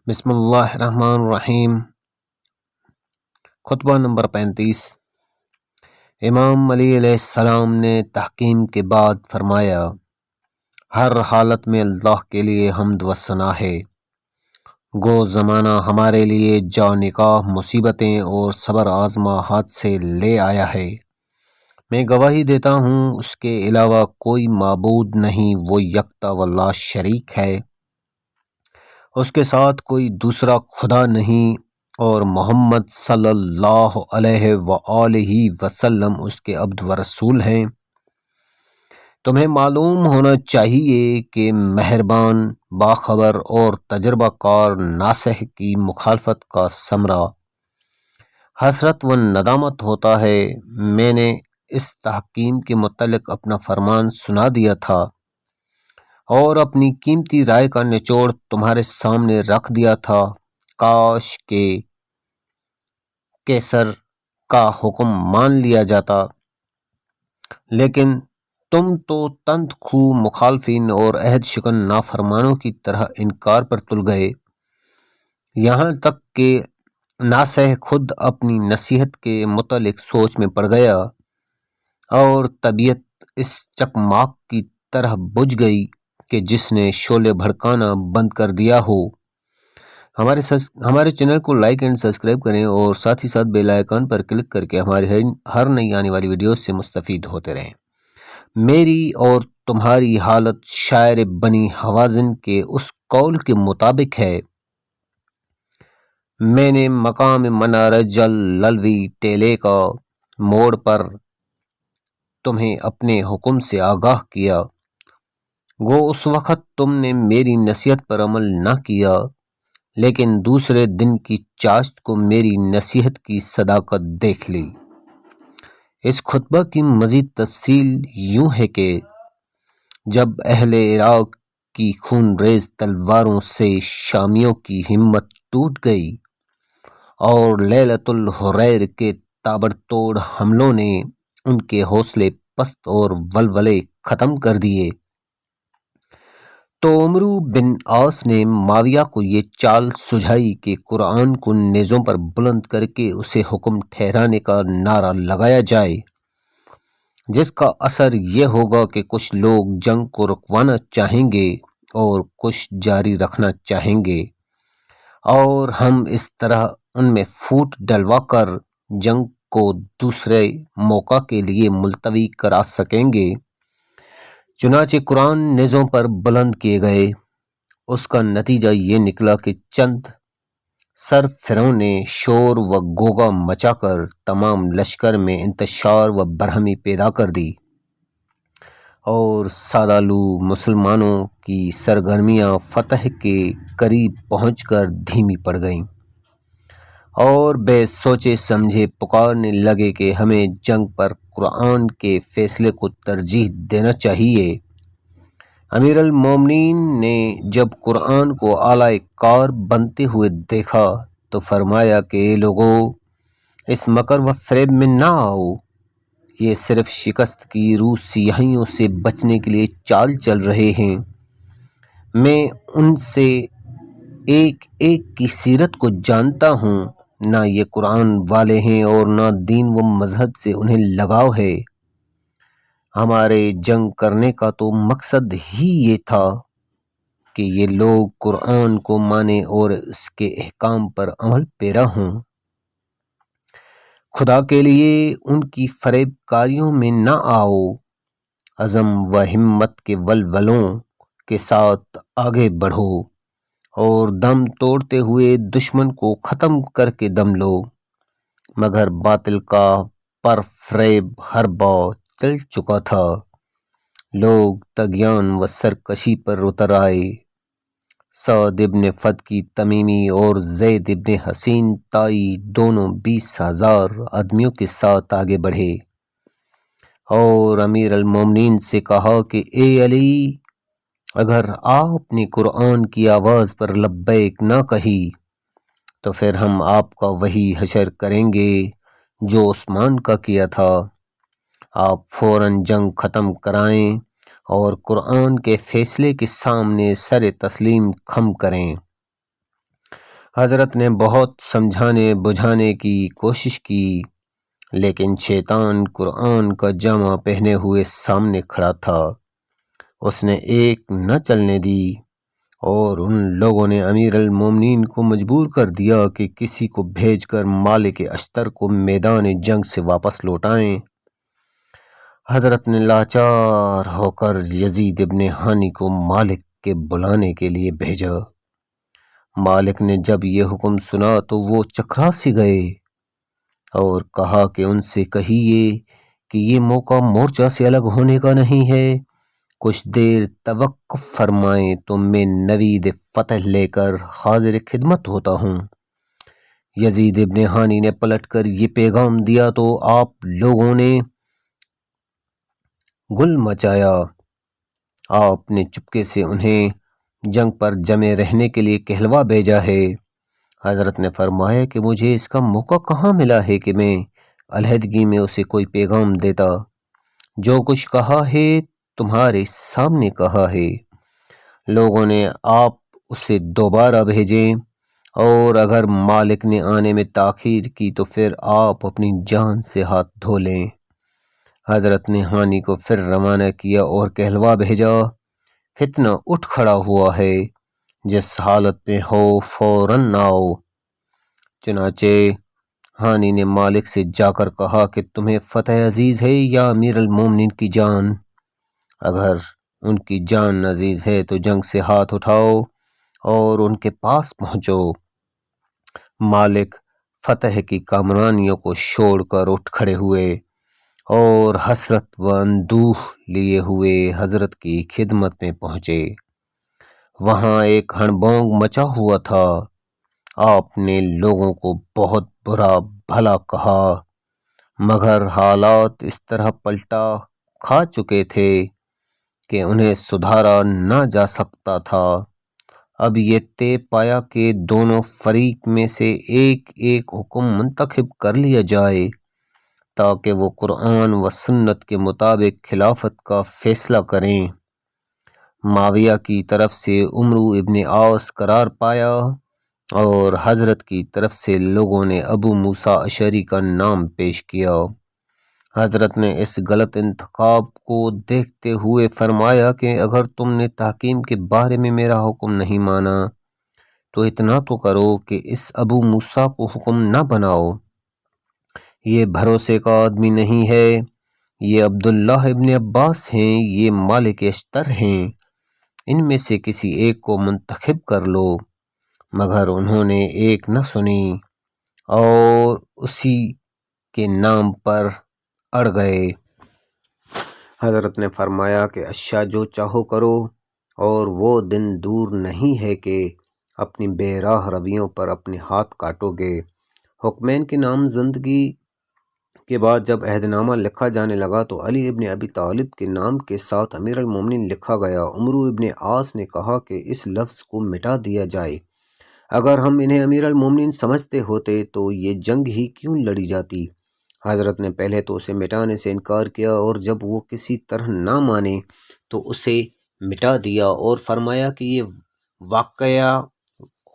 بسم اللہ الرحمن الرحیم۔ خطبہ نمبر 35۔ امام علی علیہ السلام نے تحکیم کے بعد فرمایا، ہر حالت میں اللہ کے لیے حمد و ثنا ہے۔ گو زمانہ ہمارے لیے جا نکاح مصیبتیں اور صبر آزماہٹ سے لے آیا ہے۔ میں گواہی دیتا ہوں اس کے علاوہ کوئی معبود نہیں، وہ یکتا و لا شریک ہے، اس کے ساتھ کوئی دوسرا خدا نہیں، اور محمد صلی اللہ علیہ وآلہ وسلم اس کے عبد و رسول ہیں۔ تمہیں معلوم ہونا چاہیے کہ مہربان، باخبر اور تجربہ کار ناصح کی مخالفت کا ثمرہ حسرت و ندامت ہوتا ہے۔ میں نے اس تحکیم کے متعلق اپنا فرمان سنا دیا تھا اور اپنی قیمتی رائے کا نچوڑ تمہارے سامنے رکھ دیا تھا۔ کاش کہ کیسر کا حکم مان لیا جاتا، لیکن تم تو تند خو مخالفین اور عہد شکن نافرمانوں کی طرح انکار پر تل گئے، یہاں تک کہ ناصح خود اپنی نصیحت کے متعلق سوچ میں پڑ گیا اور طبیعت اس چکماک کی طرح بجھ گئی کہ جس نے شعلے بھڑکانا بند کر دیا ہو۔ ہمارے چینل کو لائک اینڈ سبسکرائب کریں اور ساتھ ہی ساتھ بیل آئیکن پر کلک کر کے ہماری ہر نئی آنے والی ویڈیوز سے مستفید ہوتے رہیں۔ میری اور تمہاری حالت شاعر بنی حوازن کے اس قول کے مطابق ہے، میں نے مقام منار جلالوی ٹیلے کا موڑ پر تمہیں اپنے حکم سے آگاہ کیا۔ گو اس وقت تم نے میری نصیحت پر عمل نہ کیا، لیکن دوسرے دن کی چاشت کو میری نصیحت کی صداقت دیکھ لی۔ اس خطبہ کی مزید تفصیل یوں ہے کہ جب اہل عراق کی خون ریز تلواروں سے شامیوں کی ہمت ٹوٹ گئی اور لیلۃ الحریر کے تابڑتوڑ حملوں نے ان کے حوصلے پست اور ولولے ختم کر دیے، تو عمرو بن عاص نے معاویہ کو یہ چال سجھائی کہ قرآن کو نیزوں پر بلند کر کے اسے حکم ٹھہرانے کا نعرہ لگایا جائے، جس کا اثر یہ ہوگا کہ کچھ لوگ جنگ کو رکوانا چاہیں گے اور کچھ جاری رکھنا چاہیں گے، اور ہم اس طرح ان میں پھوٹ ڈلوا کر جنگ کو دوسرے موقع کے لیے ملتوی کرا سکیں گے۔ چنانچہ قرآن نیزوں پر بلند کیے گئے۔ اس کا نتیجہ یہ نکلا کہ چند سرفروں نے شور و گوگا مچا کر تمام لشکر میں انتشار و برہمی پیدا کر دی، اور سادالو مسلمانوں کی سرگرمیاں فتح کے قریب پہنچ کر دھیمی پڑ گئیں، اور بے سوچے سمجھے پکارنے لگے کہ ہمیں جنگ پر قرآن کے فیصلے کو ترجیح دینا چاہیے۔ امیر المومنین نے جب قرآن کو اعلی کار بنتے ہوئے دیکھا تو فرمایا کہ اے لوگو، اس مکر و فریب میں نہ آؤ، یہ صرف شکست کی روح سیاہیوں سے بچنے کے لیے چال چل رہے ہیں۔ میں ان سے ایک ایک کی سیرت کو جانتا ہوں، نہ یہ قرآن والے ہیں اور نہ دین و مذہب سے انہیں لگاؤ ہے۔ ہمارے جنگ کرنے کا تو مقصد ہی یہ تھا کہ یہ لوگ قرآن کو مانیں اور اس کے احکام پر عمل پیرا ہوں۔ خدا کے لیے ان کی فریب کاریوں میں نہ آؤ، عزم و ہمت کے ولولوں کے ساتھ آگے بڑھو اور دم توڑتے ہوئے دشمن کو ختم کر کے دم لو، مگر باطل کا پر فریب ہر بار چل چکا تھا۔ لوگ طغیان و سرکشی پر اتر آئے۔ سعد ابن فدکی تمیمی اور زید ابن حسین تائی دونوں 20,000 آدمیوں کے ساتھ آگے بڑھے اور امیر المومنین سے کہا کہ اے علی، اگر آپ نے قرآن کی آواز پر لبیک نہ کہی تو پھر ہم آپ کا وہی حشر کریں گے جو عثمان کا کیا تھا۔ آپ فوراً جنگ ختم کرائیں اور قرآن کے فیصلے کے سامنے سر تسلیم خم کریں۔ حضرت نے بہت سمجھانے بجھانے کی کوشش کی، لیکن شیطان قرآن کا جامہ پہنے ہوئے سامنے کھڑا تھا۔ اس نے ایک نہ چلنے دی اور ان لوگوں نے امیر المومنین کو مجبور کر دیا کہ کسی کو بھیج کر مالک اشتر کو میدان جنگ سے واپس لوٹائیں۔ حضرت نے لاچار ہو کر یزید ابن ہانی کو مالک کے بلانے کے لیے بھیجا۔ مالک نے جب یہ حکم سنا تو وہ چکرا سی گئے اور کہا کہ ان سے کہیے کہ یہ موقع مورچہ سے الگ ہونے کا نہیں ہے، کچھ دیر توقف فرمائیں تو میں نوید فتح لے کر حاضر خدمت ہوتا ہوں۔ یزید ابن ہانی نے پلٹ کر یہ پیغام دیا تو آپ لوگوں نے گل مچایا۔ آپ نے چپکے سے انہیں جنگ پر جمے رہنے کے لیے کہلوا بھیجا ہے۔ حضرت نے فرمایا کہ مجھے اس کا موقع کہاں ملا ہے کہ میں علیحدگی میں اسے کوئی پیغام دیتا؟ جو کچھ کہا ہے تمہارے سامنے کہا ہے۔ لوگوں نے آپ اسے دوبارہ بھیجیں، اور اگر مالک نے آنے میں تاخیر کی تو پھر آپ اپنی جان سے ہاتھ دھو لیں۔ حضرت نے ہانی کو پھر روانہ کیا اور کہلوا بھیجا، فتنہ اٹھ کھڑا ہوا ہے، جس حالت میں ہو فوراً آؤ۔ چنانچہ ہانی نے مالک سے جا کر کہا کہ تمہیں فتح عزیز ہے یا امیر المومنین کی جان؟ اگر ان کی جان عزیز ہے تو جنگ سے ہاتھ اٹھاؤ اور ان کے پاس پہنچو۔ مالک فتح کی کامرانیوں کو چھوڑ کر اٹھ کھڑے ہوئے اور حسرت و اندوہ لیے ہوئے حضرت کی خدمت میں پہنچے۔ وہاں ایک ہڑبونگ مچا ہوا تھا۔ آپ نے لوگوں کو بہت برا بھلا کہا، مگر حالات اس طرح پلٹا کھا چکے تھے کہ انہیں سدھارا نہ جا سکتا تھا۔ اب یہ طے پایا کہ دونوں فریق میں سے ایک ایک حکم منتخب کر لیا جائے تاکہ وہ قرآن و سنت کے مطابق خلافت کا فیصلہ کریں۔ معاویہ کی طرف سے عمرو ابن عاص قرار پایا اور حضرت کی طرف سے لوگوں نے ابو موسیٰ اشعری کا نام پیش کیا۔ حضرت نے اس غلط انتخاب کو دیکھتے ہوئے فرمایا کہ اگر تم نے تحکیم کے بارے میں میرا حکم نہیں مانا تو اتنا تو کرو کہ اس ابو موسیٰ کو حکم نہ بناؤ۔ یہ بھروسے کا آدمی نہیں ہے، یہ عبداللہ ابن عباس ہیں، یہ مالک اشتر ہیں، ان میں سے کسی ایک کو منتخب کر لو۔ مگر انہوں نے ایک نہ سنی اور اسی کے نام پر اڑ گئے۔ حضرت نے فرمایا کہ اچھا جو چاہو کرو، اور وہ دن دور نہیں ہے کہ اپنی بے راہ رویوں پر اپنے ہاتھ کاٹو گے۔ حکمین کی نامزدگی کے بعد جب عہد نامہ لکھا جانے لگا تو علی ابن ابی طالب کے نام کے ساتھ امیر المومنین لکھا گیا۔ عمرو ابن عاص نے کہا کہ اس لفظ کو مٹا دیا جائے، اگر ہم انہیں امیر المومنین سمجھتے ہوتے تو یہ جنگ ہی کیوں لڑی جاتی؟ حضرت نے پہلے تو اسے مٹانے سے انکار کیا، اور جب وہ کسی طرح نہ مانے تو اسے مٹا دیا اور فرمایا کہ یہ واقعہ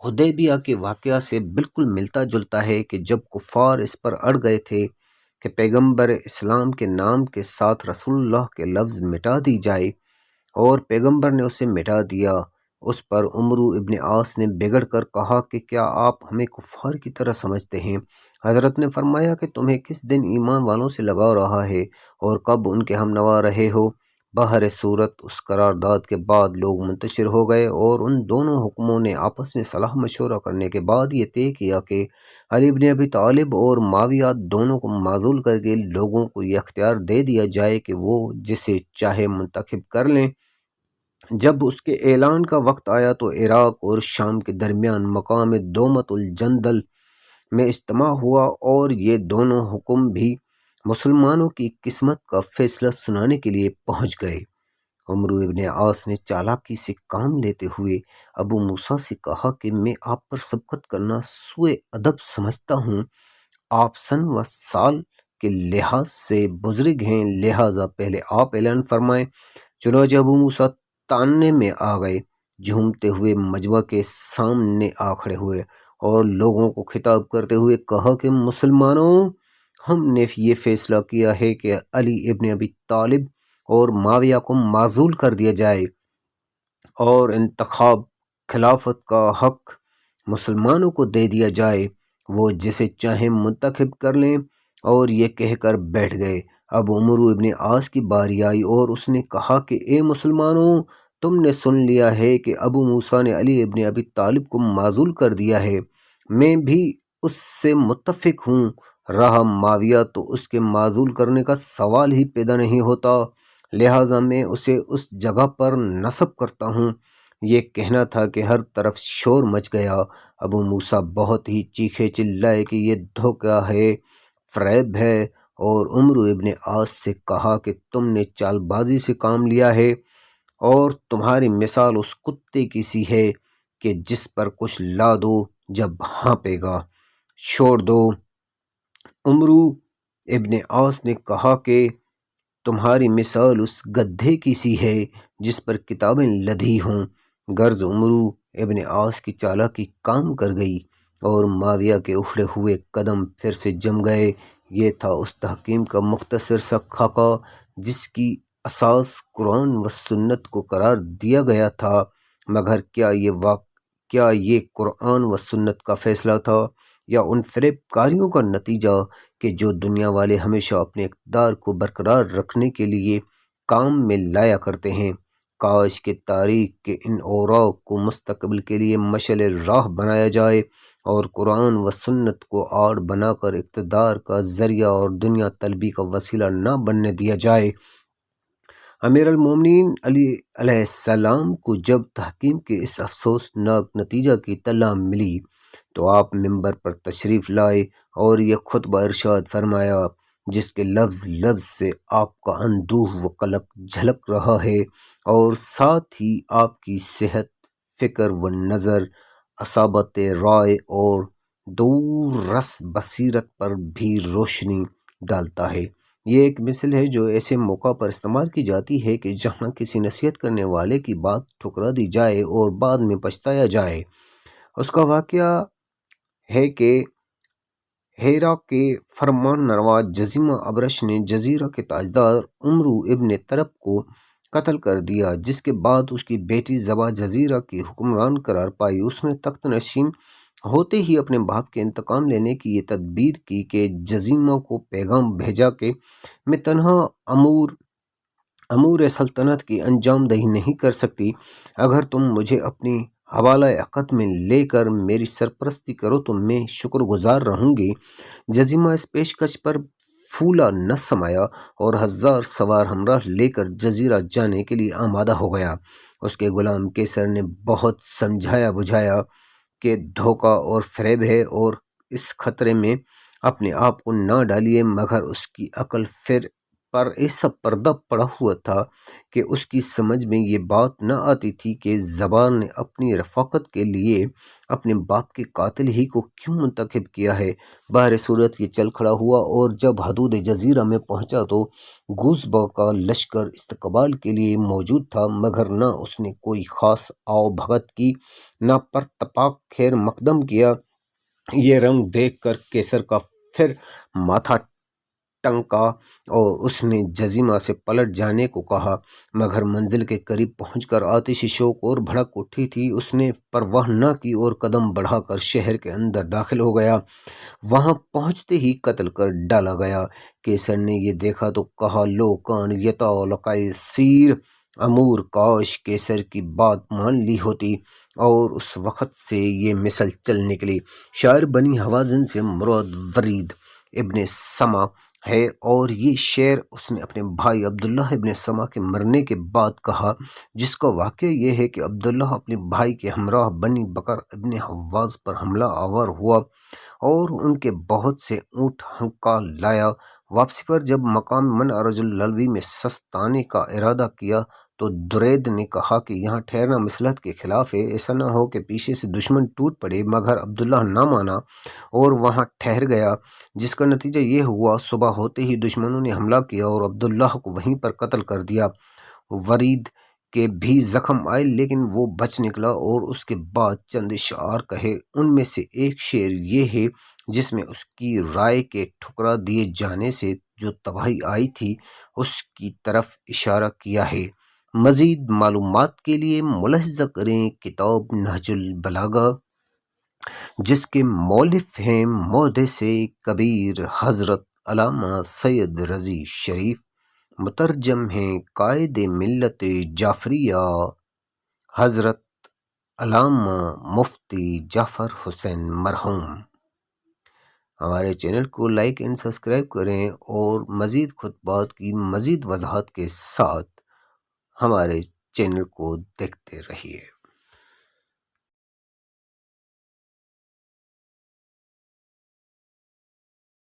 حدیبیہ کے واقعہ سے بالکل ملتا جلتا ہے کہ جب کفار اس پر اڑ گئے تھے کہ پیغمبر اسلام کے نام کے ساتھ رسول اللہ کے لفظ مٹا دی جائے، اور پیغمبر نے اسے مٹا دیا۔ اس پر عمرو ابن عاص نے بگڑ کر کہا کہ کیا آپ ہمیں کفار کی طرح سمجھتے ہیں؟ حضرت نے فرمایا کہ تمہیں کس دن ایمان والوں سے لگا رہا ہے اور کب ان کے ہم نوا رہے ہو؟ بہر صورت اس قرارداد کے بعد لوگ منتشر ہو گئے، اور ان دونوں حکموں نے آپس میں صلاح مشورہ کرنے کے بعد یہ طے کیا کہ علی بن ابی طالب اور معاویہ دونوں کو معزول کر کے لوگوں کو یہ اختیار دے دیا جائے کہ وہ جسے چاہے منتخب کر لیں۔ جب اس کے اعلان کا وقت آیا تو عراق اور شام کے درمیان مقام دومت الجندل میں اجتماع ہوا، اور یہ دونوں حکم بھی مسلمانوں کی قسمت کا فیصلہ سنانے کے لیے پہنچ گئے۔ عمرو ابن عاص نے چالاکی سے کام لیتے ہوئے ابو موسیٰ سے کہا کہ میں آپ پر سبقت کرنا سوء ادب سمجھتا ہوں، آپ سن و سال کے لحاظ سے بزرگ ہیں، لہٰذا پہلے آپ اعلان فرمائیں۔ چنانچہ ابو موسیٰ تاننے میں آ گئے، جھومتے ہوئے مجمع کے سامنے آ کھڑے ہوئے اور لوگوں کو خطاب کرتے ہوئے کہا کہ مسلمانوں، ہم نے یہ فیصلہ کیا ہے کہ علی ابن ابی طالب اور معاویہ کو معزول کر دیا جائے اور انتخاب خلافت کا حق مسلمانوں کو دے دیا جائے، وہ جسے چاہیں منتخب کر لیں۔ اور یہ کہہ کر بیٹھ گئے۔ اب عمرو ابن عاص کی باری آئی اور اس نے کہا کہ اے مسلمانوں، تم نے سن لیا ہے کہ ابو موسیٰ نے علی ابن ابی طالب کو معزول کر دیا ہے، میں بھی اس سے متفق ہوں، رہا معاویہ تو اس کے معزول کرنے کا سوال ہی پیدا نہیں ہوتا، لہٰذا میں اسے اس جگہ پر نصب کرتا ہوں۔ یہ کہنا تھا کہ ہر طرف شور مچ گیا۔ ابو موسیٰ بہت ہی چیخے چلائے کہ یہ دھوکہ ہے، فریب ہے، اور عمرو ابن عاص سے کہا کہ تم نے چال بازی سے کام لیا ہے اور تمہاری مثال اس کتے کی سی ہے کہ جس پر کچھ لا دو جب ہانپے گا چھوڑ دو۔ عمرو ابن عاص نے کہا کہ تمہاری مثال اس گدھے کی سی ہے جس پر کتابیں لدھی ہوں۔ غرض عمرو ابن عاص کی چالاکی کام کر گئی اور معاویہ کے اکھڑے ہوئے قدم پھر سے جم گئے۔ یہ تھا اس تحکیم کا مختصر سا خاکہ جس کی اساس قرآن و سنت کو قرار دیا گیا تھا، مگر کیا یہ قرآن و سنت کا فیصلہ تھا یا ان فریب کاریوں کا نتیجہ کہ جو دنیا والے ہمیشہ اپنے اقتدار کو برقرار رکھنے کے لیے کام میں لایا کرتے ہیں؟ کاش کہ تاریخ کے ان اوراق کو مستقبل کے لیے مشعل راہ بنایا جائے اور قرآن و سنت کو آڑ بنا کر اقتدار کا ذریعہ اور دنیا طلبی کا وسیلہ نہ بننے دیا جائے۔ امیر المومنین علی علیہ السلام کو جب تحکیم کے اس افسوسناک نتیجہ کی اطلاع ملی تو آپ ممبر پر تشریف لائے اور یہ خطبہ ارشاد فرمایا جس کے لفظ لفظ سے آپ کا اندوہ و قلق جھلک رہا ہے، اور ساتھ ہی آپ کی صحت، فکر و نظر، اصابت رائے اور دور رس بصیرت پر بھی روشنی ڈالتا ہے۔ یہ ایک مثل ہے جو ایسے موقع پر استعمال کی جاتی ہے کہ جہاں کسی نصیحت کرنے والے کی بات ٹھکرا دی جائے اور بعد میں پچھتایا جائے۔ اس کا واقعہ ہے کہ ہیرا کے فرمان روا جزیمہ ابرش نے جزیرہ کے تاجدار عمرو ابن طرب کو قتل کر دیا، جس کے بعد اس کی بیٹی زبا جزیرہ کی حکمران قرار پائی۔ اس نے تخت نشین ہوتے ہی اپنے باپ کے انتقام لینے کی یہ تدبیر کی کہ جزیمہ کو پیغام بھیجا کہ میں تنہا امور سلطنت کی انجام دہی نہیں کر سکتی، اگر تم مجھے اپنی حوالہ عقد میں لے کر میری سرپرستی کرو تو میں شکر گزار رہوں گی۔ جزیمہ اس پیشکش پر پھولا نہ سمایا اور 1000 سوار ہمراہ لے کر جزیرہ جانے کے لیے آمادہ ہو گیا۔ اس کے غلام کیسر نے بہت سمجھایا بجھایا کہ دھوکہ اور فریب ہے اور اس خطرے میں اپنے آپ کو نہ ڈالیے، مگر اس کی عقل پر ایسا پردہ پڑا ہوا تھا کہ اس کی سمجھ میں یہ بات نہ آتی تھی کہ زبان نے اپنی رفاقت کے لیے اپنے باپ کے قاتل ہی کو کیوں منتخب کیا ہے۔ بہر صورت یہ چل کھڑا ہوا اور جب حدود جزیرہ میں پہنچا تو گوزبا کا لشکر استقبال کے لیے موجود تھا، مگر نہ اس نے کوئی خاص آؤ بھگت کی، نہ پرتپاک خیر مقدم کیا۔ یہ رنگ دیکھ کر کیسر کا پھر ماتھا ٹنکا اور اس نے جزیمہ سے پلٹ جانے کو کہا، مگر منزل کے قریب پہنچ کر آتشی شوق اور بھڑک اٹھی تھی، اس نے پرواہ نہ کی اور قدم بڑھا کر شہر کے اندر داخل ہو گیا۔ وہاں پہنچتے ہی قتل کر ڈالا گیا۔ کیسر نے یہ دیکھا تو کہا لو کان یطالقیسیر، امور کاش کیسر کی بات مان لی ہوتی، اور اس وقت سے یہ مثل چل نکلی۔ شاعر بنی حوازن سے مراد ورید ابن سما ہے اور یہ شعر اس نے اپنے بھائی عبداللہ ابن سما کے مرنے کے بعد کہا، جس کا واقعہ یہ ہے کہ عبداللہ اپنے بھائی کے ہمراہ بنی بکر ابن حواز پر حملہ آور ہوا اور ان کے بہت سے اونٹ ہنکا لایا۔ واپسی پر جب مقام من ارج اللوی میں سستانے کا ارادہ کیا تو درید نے کہا کہ یہاں ٹھہرنا مصلحت کے خلاف ہے، ایسا نہ ہو کہ پیچھے سے دشمن ٹوٹ پڑے، مگر عبداللہ نہ مانا اور وہاں ٹھہر گیا، جس کا نتیجہ یہ ہوا صبح ہوتے ہی دشمنوں نے حملہ کیا اور عبداللہ کو وہیں پر قتل کر دیا۔ ورید کے بھی زخم آئے لیکن وہ بچ نکلا اور اس کے بعد چند اشعار کہے۔ ان میں سے ایک شعر یہ ہے جس میں اس کی رائے کے ٹھکرا دیے جانے سے جو تباہی آئی تھی اس کی طرف اشارہ کیا ہے۔ مزید معلومات کے لیے ملاحظہ کریں کتاب نہج البلاغہ جس کے مؤلف ہیں محدث کبیر حضرت علامہ سید رضی شریف، مترجم ہیں قائد ملت جعفریہ حضرت علامہ مفتی جعفر حسین مرحوم۔ ہمارے چینل کو لائک اینڈ سبسکرائب کریں اور مزید خطبات کی مزید وضاحت کے ساتھ ہمارے چینل کو دیکھتے رہیے۔